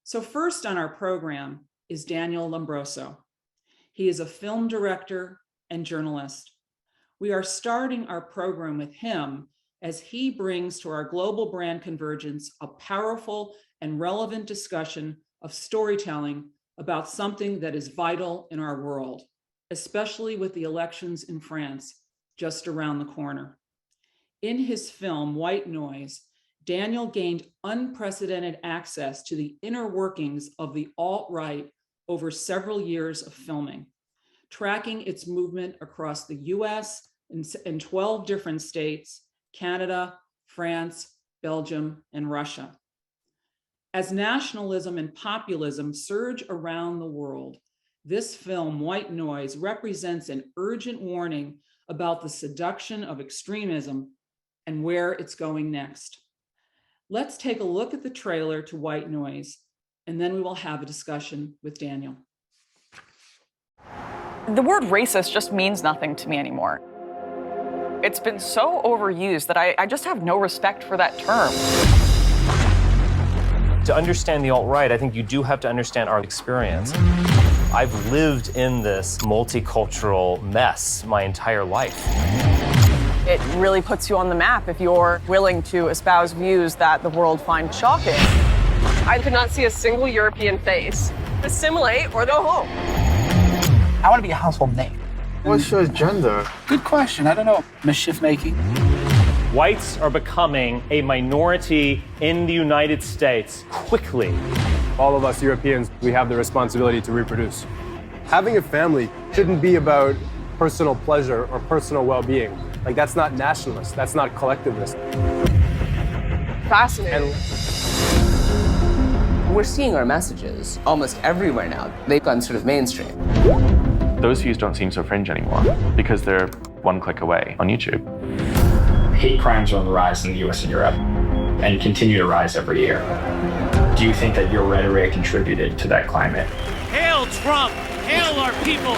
So first on our program is Daniel Lombroso. He is a film director and journalist. We are starting our program with him as he brings to our global brand convergence a powerful and relevant discussion of storytelling about something that is vital in our world, especially with the elections in France just around the corner. In his film, White Noise, Daniel gained unprecedented access to the inner workings of the alt-right over several years of filming, tracking its movement across the US and 12 different states, Canada, France, Belgium, and Russia. As nationalism and populism surge around the world, this film, White Noise, represents an urgent warning about the seduction of extremism and where it's going next. Let's take a look at the trailer to White Noise, and then we will have a discussion with Daniel. The word racist just means nothing to me anymore. It's been so overused that I just have no respect for that term. To understand the alt-right, I think you do have to understand our experience. I've lived in this multicultural mess my entire life. It really puts you on the map if you're willing to espouse views that the world finds shocking. I could not see a single European face. Assimilate or go home. I want to be a household name. What's your gender? Good question. I don't know. Mischief making. Whites are becoming a minority in the United States quickly. All of us Europeans, we have the responsibility to reproduce. Having a family shouldn't be about personal pleasure or personal well-being. Like, that's not nationalist, that's not collectivist. Fascinating. We're seeing our messages almost everywhere now. They've gone sort of mainstream. Those views don't seem so fringe anymore because they're one click away on YouTube. Hate crimes are on the rise in the US and Europe and continue to rise every year. Do you think that your rhetoric contributed to that climate? Hail Trump! Hail our people!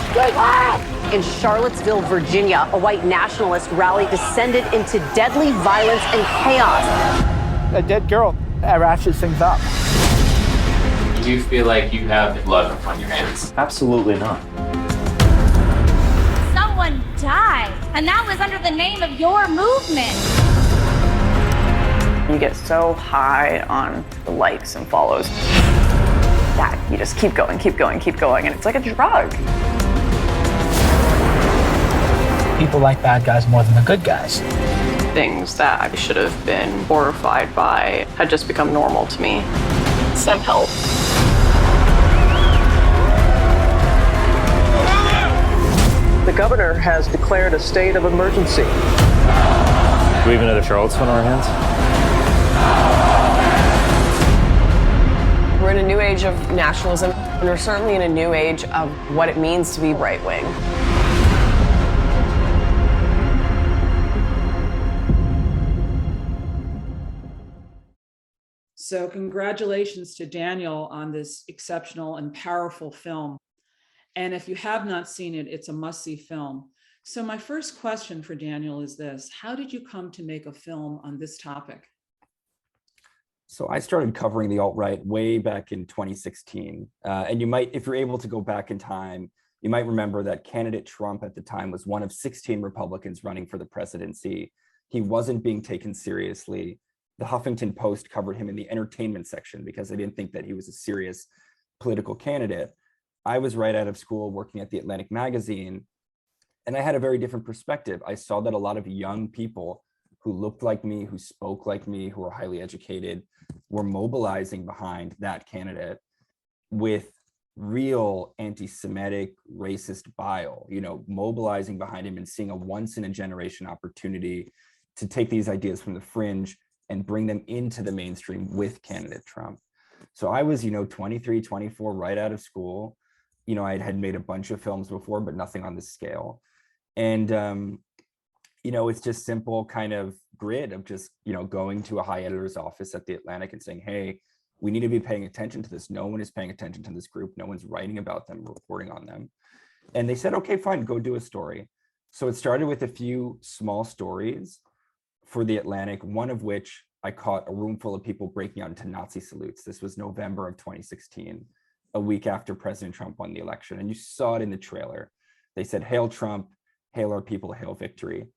In Charlottesville, Virginia, a white nationalist rally descended into deadly violence and chaos. A dead girl ratchets things up. Do you feel like you have blood on your hands? Absolutely not. Someone died, and that was under the name of your movement. You get so high on the likes and follows that you just keep going, and it's like a drug. People like bad guys more than the good guys. Things that I should have been horrified by had just become normal to me. Some help. The governor has declared a state of emergency. Do we have another Charlottesville on our hands? We're in a new age of nationalism, and we're certainly in a new age of what it means to be right-wing. So congratulations to Daniel on this exceptional and powerful film. And if you have not seen it, it's a must-see film. So my first question for Daniel is this: how did you come to make a film on this topic? So I started covering the alt-right way back in 2016. And you might, if you're able to go back in time, you might remember that candidate Trump at the time was one of 16 Republicans running for the presidency. He wasn't being taken seriously. The Huffington Post covered him in the entertainment section because they didn't think that he was a serious political candidate. I was right out of school working at the Atlantic magazine, and I had a very different perspective. I saw that a lot of young people who looked like me, who spoke like me, who were highly educated, were mobilizing behind that candidate with real anti-Semitic, racist bile, mobilizing behind him and seeing a once-in-a-generation opportunity to take these ideas from the fringe and bring them into the mainstream with candidate Trump. So I was, 23, 24, right out of school. I had made a bunch of films before, but nothing on this scale. And, it's just simple kind of grid of just, going to a high editor's office at the Atlantic and saying, hey, we need to be paying attention to this. No one is paying attention to this group. No one's writing about them, reporting on them. And they said, okay, fine, go do a story. So it started with a few small stories for the Atlantic, one of which I caught a room full of people breaking out into Nazi salutes. This was November of 2016, a week after President Trump won the election. And you saw it in the trailer. They said, "Hail Trump, hail our people, hail victory."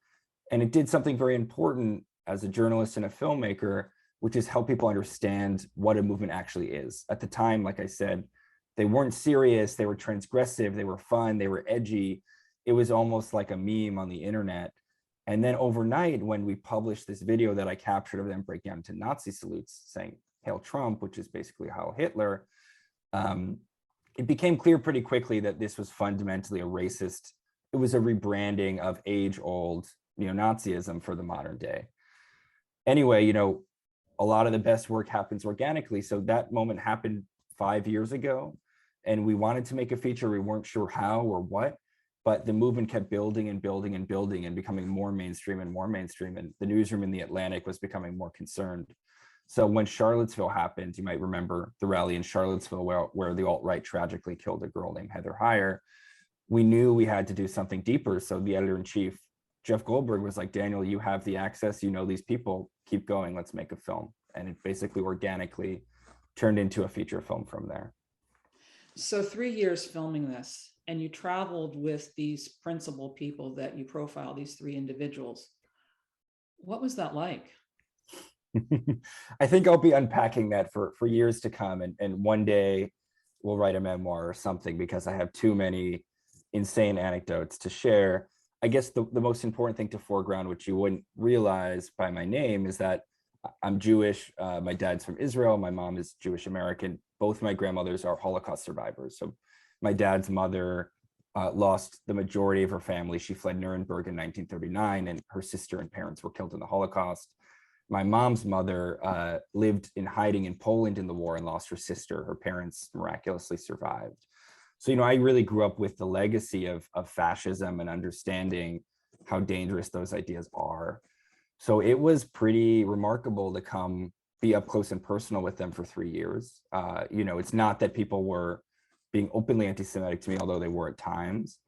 And it did something very important as a journalist and a filmmaker, which is help people understand what a movement actually is. At the time, like I said, they weren't serious, they were transgressive, they were fun, they were edgy. It was almost like a meme on the internet. And then overnight, when we published this video that I captured of them breaking out into Nazi salutes saying, "Hail Trump," which is basically Heil Hitler, it became clear pretty quickly that this was fundamentally a racist, it was a rebranding of age-old neo-Nazism for the modern day. Anyway, a lot of the best work happens organically. So that moment happened 5 years ago, and we wanted to make a feature. We weren't sure how or what, but the movement kept building and building and building and becoming more mainstream and more mainstream. And the newsroom in the Atlantic was becoming more concerned. So when Charlottesville happened, you might remember the rally in Charlottesville where the alt-right tragically killed a girl named Heather Heyer. We knew we had to do something deeper. So the editor-in-chief, Jeff Goldberg, was like, "Daniel, you have the access, these people, keep going, let's make a film." And it basically organically turned into a feature film from there. So 3 years filming this, and you traveled with these principal people that you profile, these 3 individuals. What was that like? I think I'll be unpacking that for years to come. And one day we'll write a memoir or something, because I have too many insane anecdotes to share. I guess the most important thing to foreground, which you wouldn't realize by my name, is that I'm Jewish. My dad's from Israel. My mom is Jewish American. Both my grandmothers are Holocaust survivors. So my dad's mother lost the majority of her family. She fled Nuremberg in 1939, and her sister and parents were killed in the Holocaust. My mom's mother lived in hiding in Poland in the war and lost her sister. Her parents miraculously survived. So, I really grew up with the legacy of fascism and understanding how dangerous those ideas are. So it was pretty remarkable to come be up close and personal with them for 3 years. It's not that people were being openly anti-Semitic to me, although they were at times.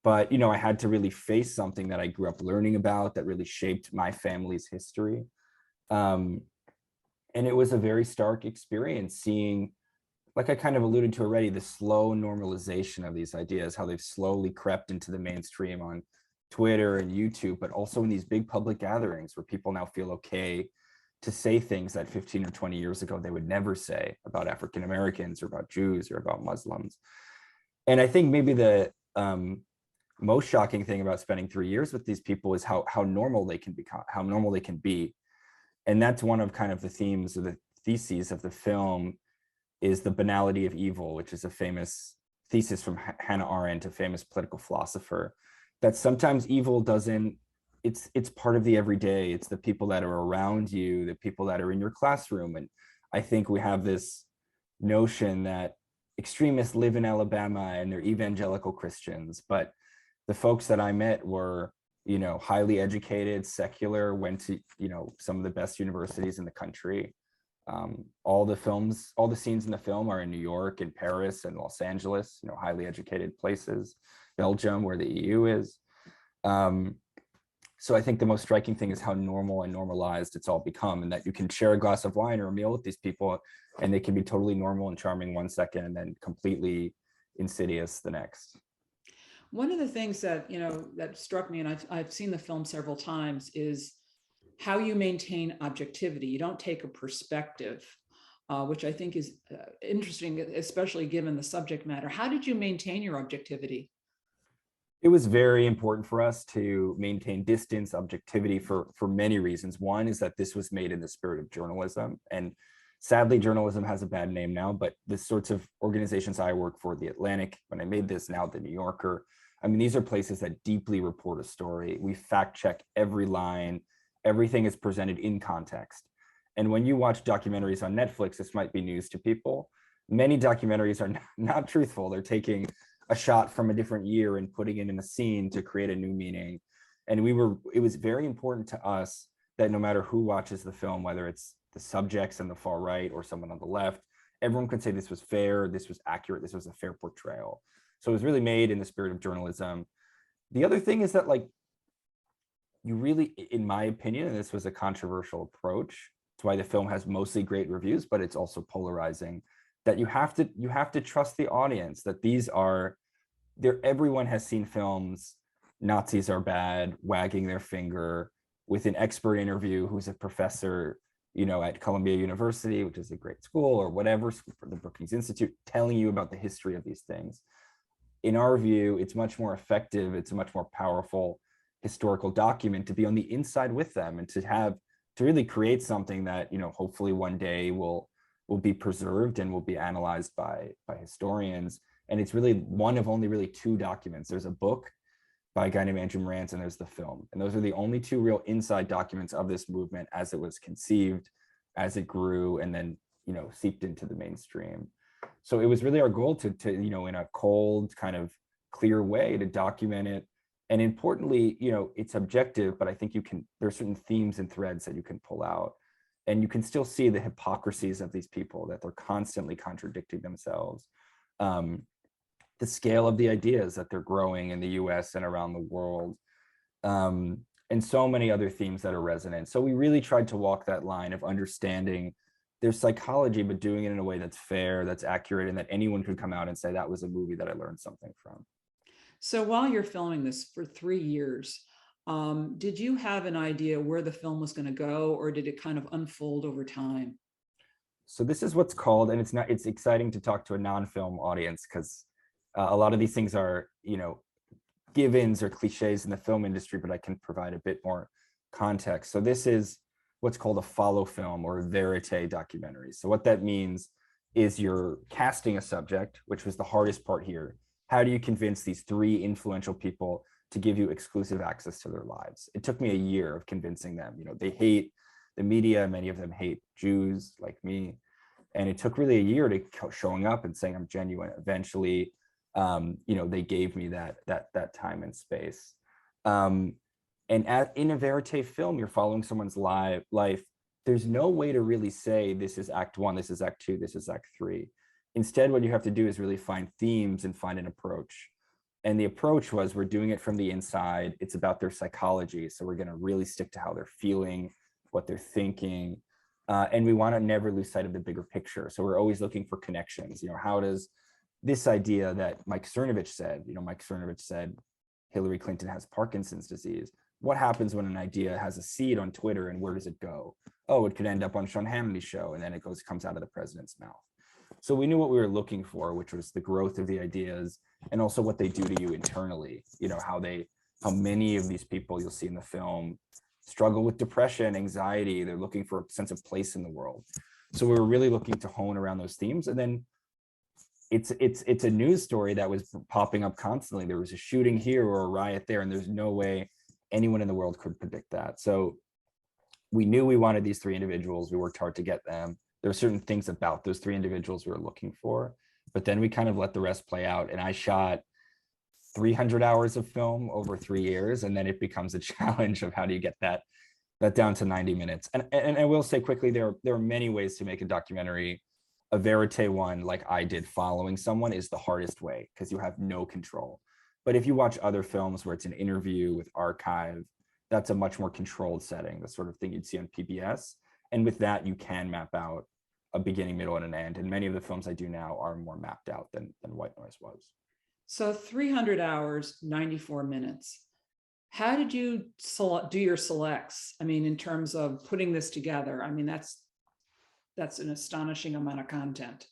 But, I had to really face something that I grew up learning about that really shaped my family's history. And it was a very stark experience seeing, like I kind of alluded to already, the slow normalization of these ideas, how they've slowly crept into the mainstream on Twitter and YouTube, but also in these big public gatherings where people now feel okay to say things that 15 or 20 years ago they would never say about African Americans or about Jews or about Muslims. And I think maybe the most shocking thing about spending 3 years with these people is how normal they can become, how normal they can be. And that's one of kind of the themes of the theses of the film, is the banality of evil, which is a famous thesis from Hannah Arendt, a famous political philosopher, that sometimes evil doesn't, it's part of the everyday. It's the people that are around you, the people that are in your classroom. And I think we have this notion that extremists live in Alabama and they're evangelical Christians, but the folks that I met were, highly educated, secular, went to, some of the best universities in the country. All the scenes in the film are in New York and Paris and Los Angeles, highly educated places, Belgium, where the EU is. So I think the most striking thing is how normal and normalized it's all become, and that you can share a glass of wine or a meal with these people and they can be totally normal and charming 1 second and then completely insidious the next. One of the things that, that struck me, and I've seen the film several times, is how you maintain objectivity. You don't take a perspective, which I think is interesting, especially given the subject matter. How did you maintain your objectivity? It was very important for us to maintain distance, objectivity for many reasons. One is that this was made in the spirit of journalism. And sadly, journalism has a bad name now, but the sorts of organizations I work for, the Atlantic, when I made this, now the New Yorker, these are places that deeply report a story. We fact check every line. Everything is presented in context. And when you watch documentaries on Netflix, this might be news to people. Many documentaries are not truthful. They're taking a shot from a different year and putting it in a scene to create a new meaning. And it was very important to us that no matter who watches the film, whether it's the subjects on the far right or someone on the left, everyone could say this was fair, this was accurate, this was a fair portrayal. So it was really made in the spirit of journalism. The other thing is that, you really, in my opinion, and this was a controversial approach It's why the film has mostly great reviews, but it's also polarizing. That you have to trust the audience, that these are there. Everyone has seen films, Nazis are bad, wagging their finger, with an expert interview who's a professor, at Columbia University, which is a great school, or whatever, for the Brookings Institute, telling you about the history of these things. In our view, it's much more effective, it's a much more powerful historical document to be on the inside with them, and to really create something that, hopefully one day will be preserved and will be analyzed by historians. And it's really one of only really two documents. There's a book by a guy named Andrew Morantz, and there's the film. And those are the only two real inside documents of this movement as it was conceived, as it grew, and then, seeped into the mainstream. So it was really our goal to in a cold, kind of clear way, to document it. And importantly, it's objective, but I think there are certain themes and threads that you can pull out. And you can still see the hypocrisies of these people, that they're constantly contradicting themselves. The scale of the ideas that they're growing in the US and around the world, and so many other themes that are resonant. So we really tried to walk that line of understanding their psychology, but doing it in a way that's fair, that's accurate, and that anyone could come out and say, that was a movie that I learned something from. So while you're filming this for 3 years, did you have an idea where the film was going to go, or did it kind of unfold over time? So this is what's called, and it's exciting to talk to a non-film audience, because a lot of these things are, givens or cliches in the film industry, but I can provide a bit more context. So this is what's called a follow film or verite documentary. So what that means is you're casting a subject, which was the hardest part here. How do you convince these 3 influential people to give you exclusive access to their lives? It took me a year of convincing them. They hate the media. Many of them hate Jews like me. And it took really a year to showing up and saying I'm genuine. Eventually, they gave me that time and space. In a verite film, you're following someone's life. There's no way to really say this is act 1, this is act 2, this is act 3. Instead, what you have to do is really find themes and find an approach. And the approach was, we're doing it from the inside. It's about their psychology. So we're going to really stick to how they're feeling, what they're thinking. And we want to never lose sight of the bigger picture. So we're always looking for connections. How does this idea that Mike Cernovich said Hillary Clinton has Parkinson's disease. What happens when an idea has a seed on Twitter, and where does it go? Oh, it could end up on Sean Hannity's show, and then it comes out of the president's mouth. So we knew what we were looking for, which was the growth of the ideas, and also what they do to you internally. How many of these people you'll see in the film struggle with depression, anxiety. They're looking for a sense of place in the world. So we were really looking to hone around those themes. And then it's a news story that was popping up constantly. There was a shooting here or a riot there, and there's no way anyone in the world could predict that. So we knew we wanted these 3 individuals. We worked hard to get them. There were certain things about those 3 individuals we were looking for, but then we kind of let the rest play out. And I shot 300 hours of film over 3 years, and then it becomes a challenge of how do you get that down to 90 minutes. And I will say quickly, there are many ways to make a documentary. A verite one, like I did, following someone, is the hardest way because you have no control. But if you watch other films where it's an interview with archive, that's a much more controlled setting, the sort of thing you'd see on PBS. And with that, you can map out a beginning, middle, and an end. And many of the films I do now are more mapped out than White Noise was. So 300 hours, 94 minutes. How did you do your selects? I mean, in terms of putting this together, I mean, that's an astonishing amount of content.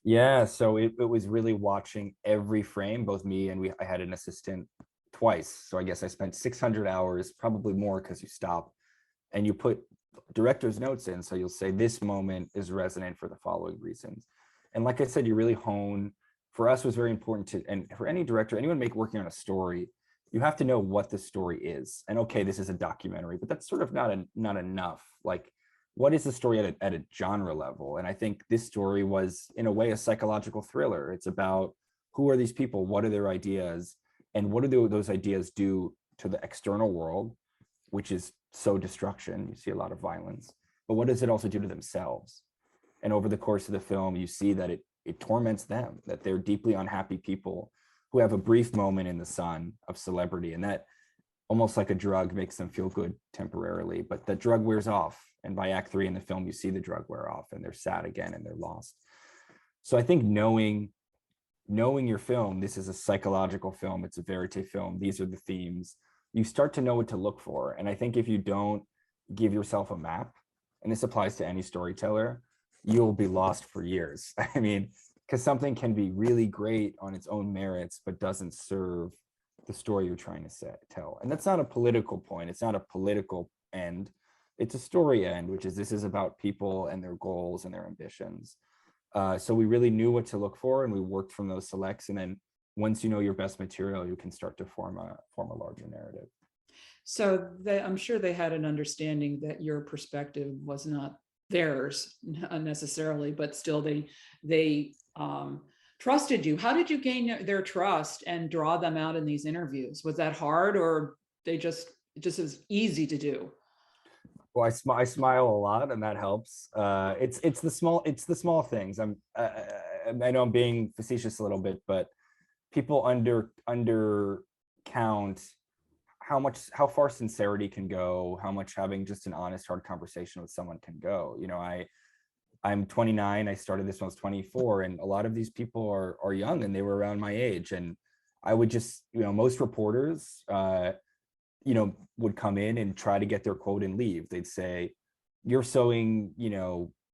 Yeah, so it was really watching every frame, both me and I had an assistant twice. So I guess I spent 600 hours, probably more because you stop and you put director's notes in. So you'll say this moment is resonant for the following reasons. And like I said, you really hone. For us, it was very important to, and for any director, anyone working on a story, you have to know what the story is. And okay, this is a documentary, but that's sort of not enough. Like, what is the story at a genre level? And I think this story was, in a way, a psychological thriller. It's about who are these people, what are their ideas, and what do those ideas do to the external world, which is so destruction. You see a lot of violence, but what does it also do to themselves? And over the course of the film, you see that it torments them, that they're deeply unhappy people who have a brief moment in the sun of celebrity, and that almost like a drug makes them feel good temporarily, but that drug wears off And by act 3 in the film, you see the drug wear off and they're sad again and they're lost. So I think knowing your film, this is a psychological film, it's a verite film, these are the themes, you start to know what to look for. And I think if you don't give yourself a map, and this applies to any storyteller, you'll be lost for years. I mean, because something can be really great on its own merits, but doesn't serve the story you're trying to tell. And that's not a political point. It's not a political end. It's a story end, which is this is about people and their goals and their ambitions. So we really knew what to look for, and we worked from those selects. And then once you know your best material, you can start to form a larger narrative. So I'm sure they had an understanding that your perspective was not theirs necessarily, but still they trusted you. How did you gain their trust and draw them out in these interviews? Was that hard, or it just was easy to do? Well, I smile a lot, and that helps. It's the small things. I know I'm being facetious a little bit, but people undercount how far sincerity can go, how much having just an honest, hard conversation with someone can go. You know, I'm 29. I started this when I was 24, and a lot of these people are young, and they were around my age. And I would just, most reporters, would come in and try to get their quote and leave. They'd say, "You're sowing,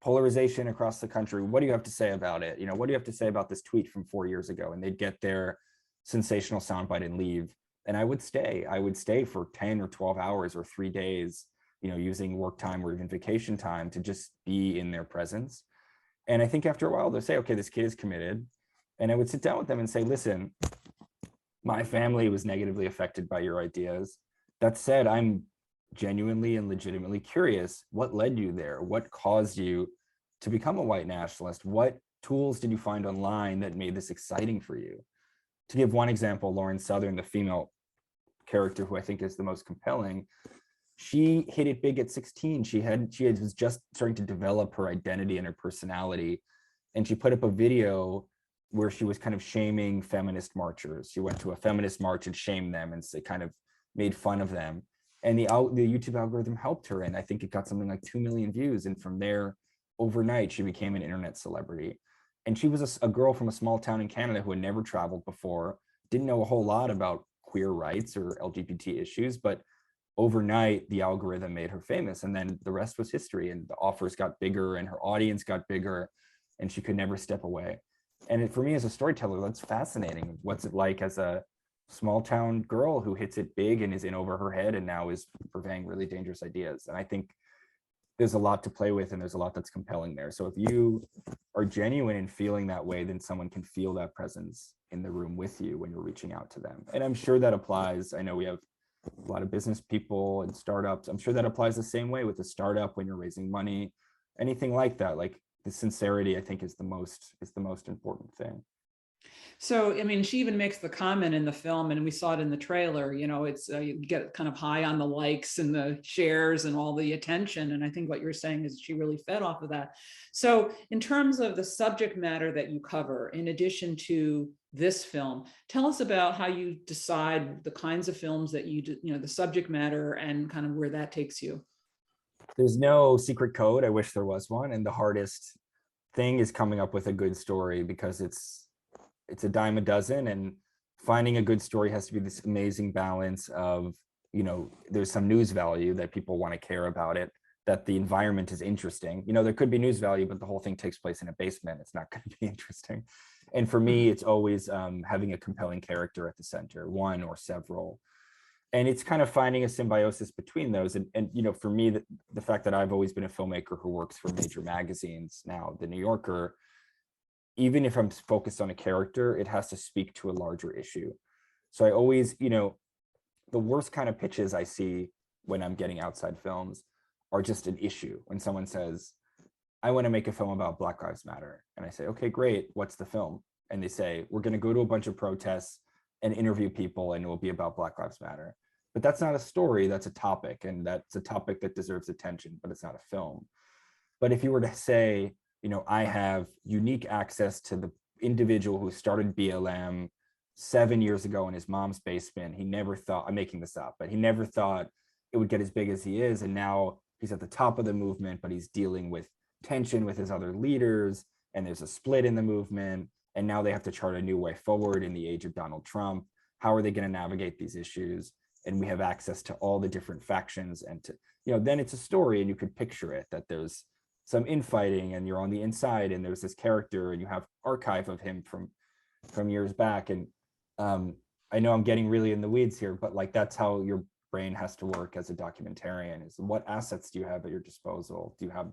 polarization across the country. What do you have to say about it? What do you have to say about this tweet from 4 years ago?" And they'd get their sensational soundbite and leave. And I would stay for 10 or 12 hours or 3 days, using work time or even vacation time to just be in their presence. And I think after a while, they'll say, "Okay, this kid is committed." And I would sit down with them and say, "Listen, my family was negatively affected by your ideas. That said, I'm genuinely and legitimately curious. What led you there? What caused you to become a white nationalist? What tools did you find online that made this exciting for you?" To give one example, Lauren Southern, the female character who I think is the most compelling, she hit it big at 16. She was just starting to develop her identity and her personality. And she put up a video where she was kind of shaming feminist marchers. She went to a feminist march and shamed them and kind of made fun of them. And the YouTube algorithm helped her. And I think it got something like 2 million views. And from there, overnight, she became an internet celebrity. And she was a girl from a small town in Canada who had never traveled before, didn't know a whole lot about queer rights or LGBT issues, but overnight, the algorithm made her famous. And then the rest was history, and the offers got bigger and her audience got bigger, and she could never step away. And for me as a storyteller, that's fascinating. What's it like as a small town girl who hits it big and is in over her head and now is purveying really dangerous ideas? And I think there's a lot to play with, and there's a lot that's compelling there. So if you are genuine in feeling that way, then someone can feel that presence in the room with you when you're reaching out to them. And I'm sure that applies. I know we have a lot of business people and startups. I'm sure that applies the same way with a startup when you're raising money, anything like that. Like the sincerity, I think, is the most important thing. So, I mean, she even makes the comment in the film, and we saw it in the trailer, it's you get kind of high on the likes and the shares and all the attention. And I think what you're saying is she really fed off of that. So in terms of the subject matter that you cover, in addition to this film, tell us about how you decide the kinds of films that you do, the subject matter and kind of where that takes you. There's no secret code. I wish there was one. And the hardest thing is coming up with a good story, because it's a dime a dozen, and finding a good story has to be this amazing balance of, there's some news value that people want to care about it, that the environment is interesting. There could be news value, but the whole thing takes place in a basement. It's not going to be interesting. And for me, it's always having a compelling character at the center, one or several. And it's kind of finding a symbiosis between those. And for me, the fact that I've always been a filmmaker who works for major magazines, now The New Yorker, even if I'm focused on a character, it has to speak to a larger issue. So I always, the worst kind of pitches I see when I'm getting outside films are just an issue. When someone says, "I want to make a film about Black Lives Matter." And I say, "Okay, great. What's the film?" And they say, "We're going to go to a bunch of protests and interview people, and it will be about Black Lives Matter." But that's not a story, that's a topic. And that's a topic that deserves attention, but it's not a film. But if you were to say, I have unique access to the individual who started BLM 7 years ago in his mom's basement. He never thought, I'm making this up, but he never thought it would get as big as he is. And now he's at the top of the movement, but he's dealing with tension with his other leaders, and there's a split in the movement, and now they have to chart a new way forward in the age of Donald Trump. How are they going to navigate these issues? And we have access to all the different factions, and to, then it's a story, and you could picture it that there's some infighting and you're on the inside, and there's this character, and you have archive of him from years back. And I know I'm getting really in the weeds here, but like, that's how your brain has to work as a documentarian, is what assets do you have at your disposal? Do you have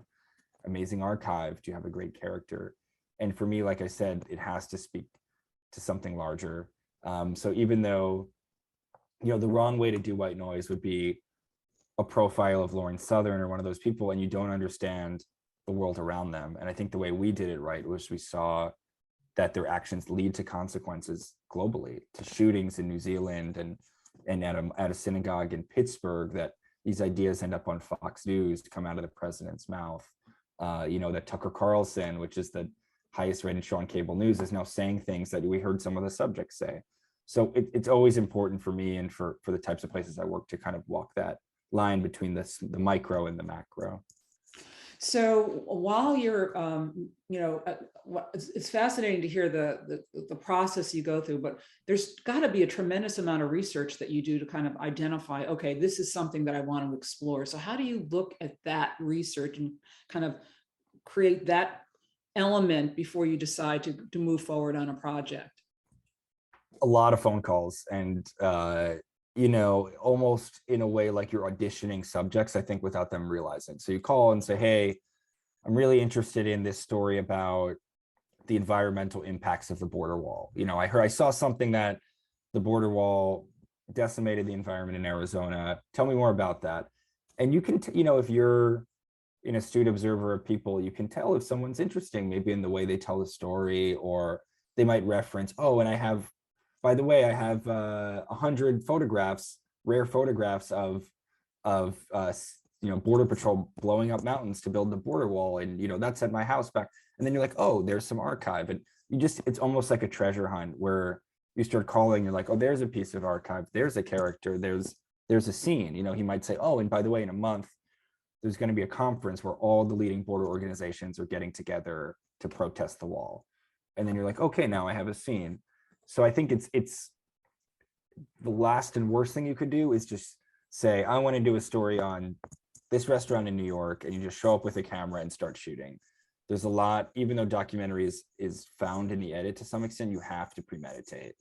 amazing archive? Do you have a great character? And for me, like I said, it has to speak to something larger. So even though, the wrong way to do white noise would be a profile of Lauren Southern or one of those people, and you don't understand the world around them. And I think the way we did it right was we saw that their actions lead to consequences globally, to shootings in New Zealand and at a synagogue in Pittsburgh, that these ideas end up on Fox News to come out of the president's mouth. That Tucker Carlson, which is the highest rated show on cable news, is now saying things that we heard some of the subjects say. So it's always important for me and for the types of places I work to kind of walk that line between the micro and the macro. So while you're, it's fascinating to hear the process you go through, but there's got to be a tremendous amount of research that you do to kind of identify, okay, this is something that I want to explore. So how do you look at that research and kind of create that element before you decide to move forward on a project? A lot of phone calls, and almost in a way like you're auditioning subjects, I think, without them realizing. So you call and say, hey, I'm really interested in this story about the environmental impacts of the border wall. I saw something that the border wall decimated the environment in Arizona. Tell me more about that. And you can, if you're an astute observer of people, you can tell if someone's interesting, maybe in the way they tell the story, or they might reference, oh, and I have 100 photographs, rare photographs of Border Patrol blowing up mountains to build the border wall, and that's at my house back. And then you're like, oh, there's some archive, and it's almost like a treasure hunt where you start calling. You're like, oh, there's a piece of archive, there's a character, there's a scene. He might say, oh, and by the way, in a month there's going to be a conference where all the leading border organizations are getting together to protest the wall, and then you're like, okay, now I have a scene. So I think it's the last and worst thing you could do is just say, I want to do a story on this restaurant in New York, and you just show up with a camera and start shooting. There's a lot, even though documentary is found in the edit to some extent, you have to premeditate,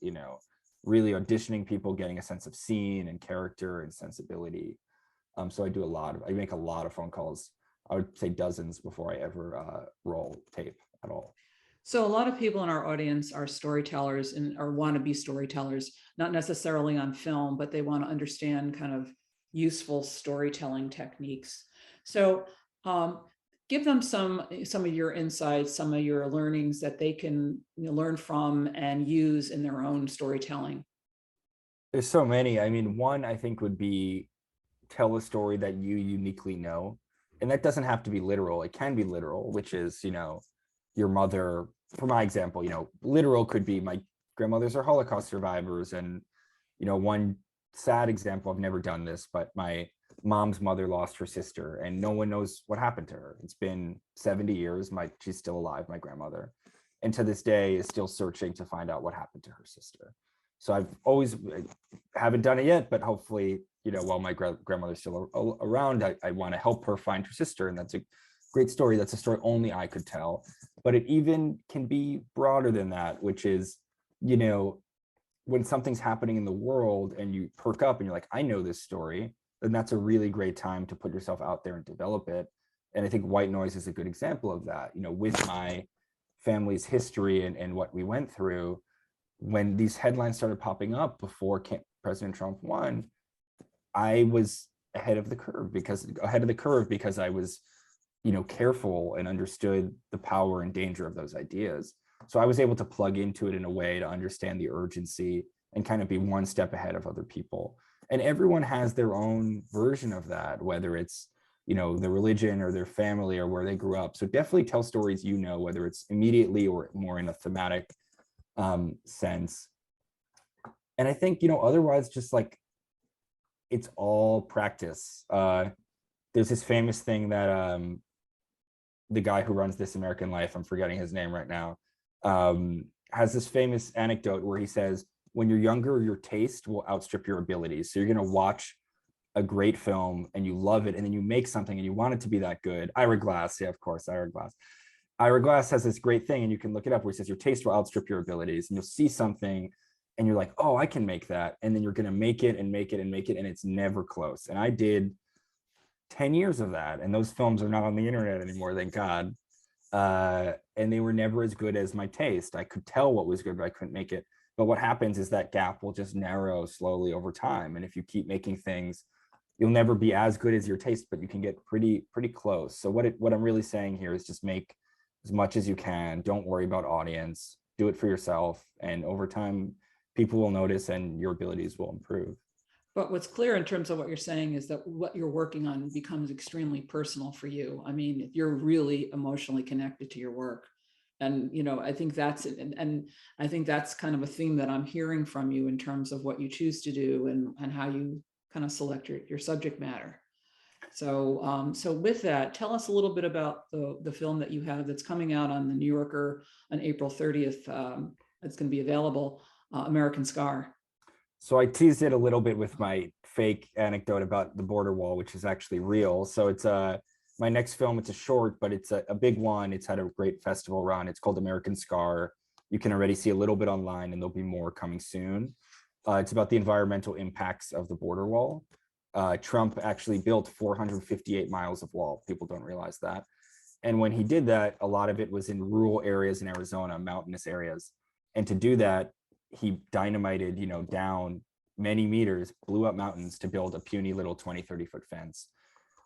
really auditioning people, getting a sense of scene and character and sensibility. So I make a lot of phone calls. I would say dozens before I ever roll tape at all. So a lot of people in our audience are storytellers or want to be storytellers, not necessarily on film, but they want to understand kind of useful storytelling techniques. So give them some of your insights, some of your learnings that they can learn from and use in their own storytelling. There's so many. I mean, one I think would be tell a story that you uniquely know. And that doesn't have to be literal. It can be literal, which is, your mother. For my example, literal could be my grandmothers are Holocaust survivors. And, one sad example, I've never done this, but my mom's mother lost her sister and no one knows what happened to her. It's been 70 years. She's still alive, my grandmother. And to this day is still searching to find out what happened to her sister. So haven't done it yet, but hopefully, while my grandmother's still around, I want to help her find her sister. And that's a great story. That's a story only I could tell. But it even can be broader than that, which is, when something's happening in the world and you perk up and you're like, I know this story, then that's a really great time to put yourself out there and develop it. And I think white noise is a good example of that. With my family's history and what we went through, when these headlines started popping up before President Trump won, I was ahead of the curve because I was careful and understood the power and danger of those ideas. So I was able to plug into it in a way to understand the urgency and kind of be one step ahead of other people. And everyone has their own version of that, whether it's, the religion or their family or where they grew up. So definitely tell stories, whether it's immediately or more in a thematic sense. And I think, otherwise just like, it's all practice. there's this famous thing that the guy who runs This American Life, I'm forgetting his name right now, has this famous anecdote where he says, when you're younger, your taste will outstrip your abilities. So you're going to watch a great film and you love it, and then you make something and you want it to be that good. Ira Glass, yeah, of course, Ira Glass. Ira Glass has this great thing, and you can look it up, where he says your taste will outstrip your abilities, and you'll see something and you're like, oh, I can make that. And then you're going to make it and make it and make it, and it's never close. And I did 10 years of that, and those films are not on the internet anymore, thank God. And they were never as good as my taste. I could tell what was good, but I couldn't make it. But what happens is that gap will just narrow slowly over time. And if you keep making things, you'll never be as good as your taste, but you can get pretty close. So what I'm really saying here is just make as much as you can. Don't worry about audience. Do it for yourself. And over time, people will notice and your abilities will improve. But what's clear in terms of what you're saying is that what you're working on becomes extremely personal for you. I mean, if you're really emotionally connected to your work. And, you know, I think that's and I think that's kind of a theme that I'm hearing from you in terms of what you choose to do and how you kind of select your subject matter. So so with that, tell us a little bit about the film that you have that's coming out on the New Yorker on April 30th. It's going to be available, American Scar. So I teased it a little bit with my fake anecdote about the border wall, which is actually real. So it's my next film. It's a short, but it's a big one. It's had a great festival run. It's called American Scar. You can already see a little bit online, and there'll be more coming soon. It's about the environmental impacts of the border wall. Trump actually built 458 miles of wall. People don't realize that. And when he did that, a lot of it was in rural areas in Arizona, mountainous areas. And to do that, he dynamited, down many meters, blew up mountains to build a puny little 20, 30-foot fence.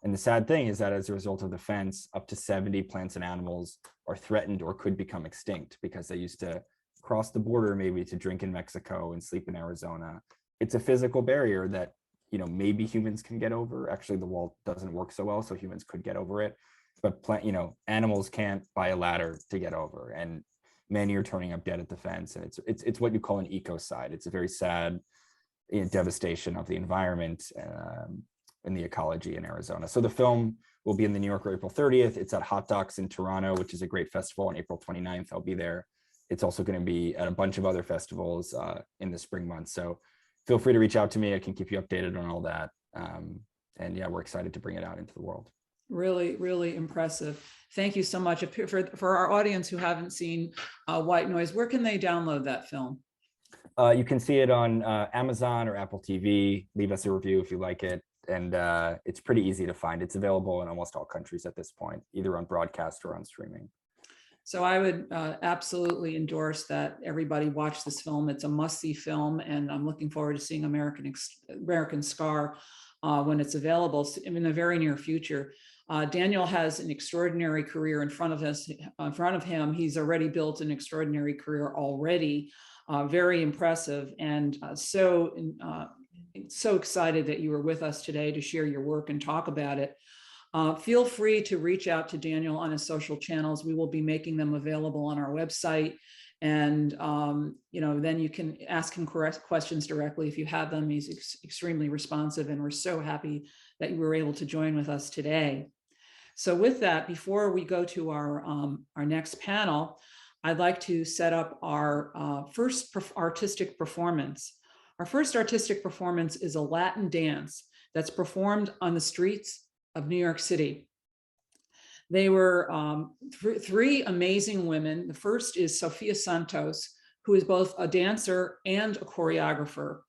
And the sad thing is that as a result of the fence, up to 70 plants and animals are threatened or could become extinct because they used to cross the border maybe to drink in Mexico and sleep in Arizona. It's a physical barrier that, maybe humans can get over. Actually, the wall doesn't work so well, so humans could get over it. But animals can't buy a ladder to get over, and many are turning up dead at the fence. And it's what you call an ecocide. It's a very sad devastation of the environment and the ecology in Arizona. So the film will be in the New Yorker April 30th. It's at Hot Docs in Toronto, which is a great festival, on April 29th. I'll be there. It's also going to be at a bunch of other festivals in the spring months. So feel free to reach out to me. I can keep you updated on all that. And yeah, we're excited to bring it out into the world. Really, really impressive. Thank you so much. For our audience who haven't seen White Noise, where can they download that film? You can see it on Amazon or Apple TV. Leave us a review if you like it. And it's pretty easy to find. It's available in almost all countries at this point, either on broadcast or on streaming. So I would absolutely endorse that everybody watch this film. It's a must-see film, and I'm looking forward to seeing American Scar when it's available in the very near future. Daniel has an extraordinary career in front of him. He's already built an extraordinary career already, very impressive, and so excited that you were with us today to share your work and talk about it. Feel free to reach out to Daniel on his social channels. We will be making them available on our website. And, then you can ask him questions directly if you have them. He's extremely responsive, and we're so happy that you were able to join with us today. So with that, before we go to our next panel, I'd like to set up our first artistic performance. Our first artistic performance is a Latin dance that's performed on the streets of New York City. They were three amazing women. The first is Sophia Santos, who is both a dancer and a choreographer.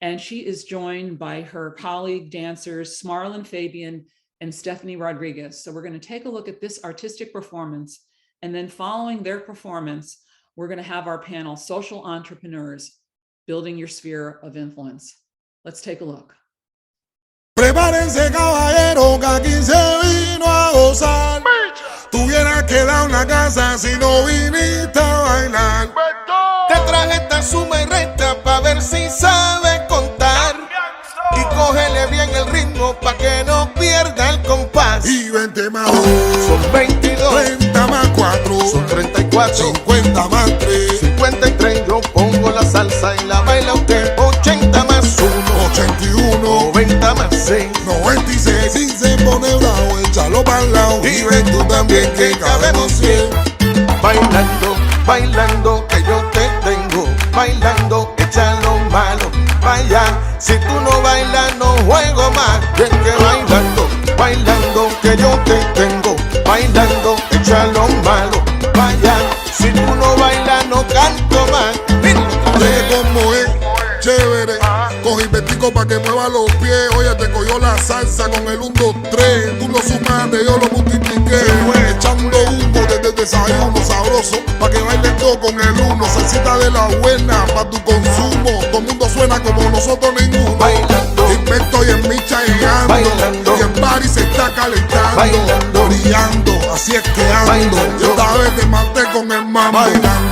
And she is joined by her colleague dancers, Smarlin Fabian and Stephani Rodriguez. So we're going to take a look at this artistic performance. And then following their performance, we're going to have our panel, Social Entrepreneurs, Building Your Sphere of Influence. Let's take a look. Prepárense, caballero, que aquí se vino a gozar. Tuvieras que dar una casa si no viniste a bailar. Te traje esta suma y resta pa' ver si sabes contar. Y cógele bien el ritmo pa' que no pierda el compás. Y 20 más 2 son 22. 30 más 4 son 34. 50 más 3 53. Yo pongo la salsa y la baila usted. 80 más 1 81. 90 más 6 96. Y se pone bravo. también que cabemos bien. Bailando, bailando que yo te tengo. Bailando, echa lo malo. Vaya, si tú no bailas no juego más. Bien que bailando, bailando que yo te tengo. Bailando, echa lo malo. Vaya, si tú no bailas no canto más. Oye, como es chévere, cogí vestico pa' que mueva los pies. Oye, te cogió la salsa con el 1, 2, 3. Tú lo sumaste, yo lo multipliqué. Echando humo desde el desayuno sabroso, pa' que bailes todo con el 1. Salsita de la buena, pa' tu consumo. Todo el mundo suena como nosotros ninguno. Bailando, invento y en micha llegando. Bailando, y el party se está calentando. Bailando, brillando, así es que ando. Yo esta vez te maté con el mambo. Bailando.